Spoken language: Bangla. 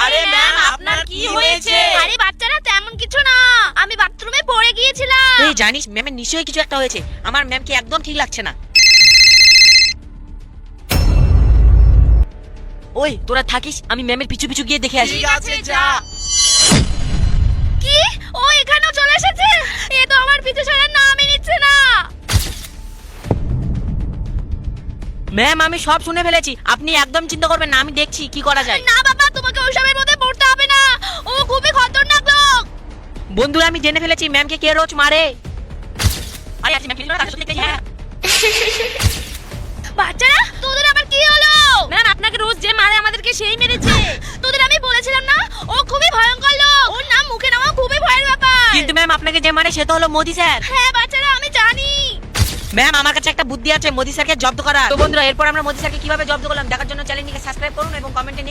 আরে ম্যাম আপনার কি হয়েছে? আরে বাচ্চারা তেমন কিছু না, আমি বাথরুমে পড়ে গিয়েছিলাম। এই জানিস ম্যামের নিশ্চয়ই কিছু একটা হয়েছে, আমার ম্যামকে একদম ঠিক লাগছে না। ওই তোরা থাকিস, আমি ম্যামের পিছু পিছু গিয়ে দেখে আসি। ঠিক আছে যা। কি ও এখানেও চলে এসেছে? এ তো আমার পিছু ছাড়ার নামই নিচ্ছে না। ম্যাম আমি সব শুনে ফেলেছি, আপনি একদম চিন্তা করবেন না, আমি দেখছি কি করা যায়। না বাবা, তোমাকে ওইসবের মধ্যে পড়তে হবে না, ও খুবই খতরনাক লোক। বন্ধুরা আমি জেনে ফেলেছি ম্যামকে কে রোজ মারে। আরে আজ ম্যাম কি তার সাথে দেখতে। বাচ্চারা তোদের আবার কি হলো? ম্যাম আপনাকে রোজ যে মারে আমাদেরকে সেই মেরেছে। তোদের আমি বলেছিলাম না ও খুবই ভয়ঙ্কর লোক, ওর নাম মুখে নেওয়া খুবই ভয়ের ব্যাপার। কিন্তু ম্যাম আপনাকে যে মারে সে তো হলো মোদি স্যার। হ্যাঁ বাচ্চারা আমি জানি। ম্যাম আমার কাছে একটা বুদ্ধি আছে মোদি স্যারকে জব্দ করা। তো বন্ধুরা এরপর আমরা মোদি স্যারকে কিভাবে জব্দ করলাম দেখার জন্য চ্যানেলটিকে সাবস্ক্রাইব করুন এবং কমেন্টে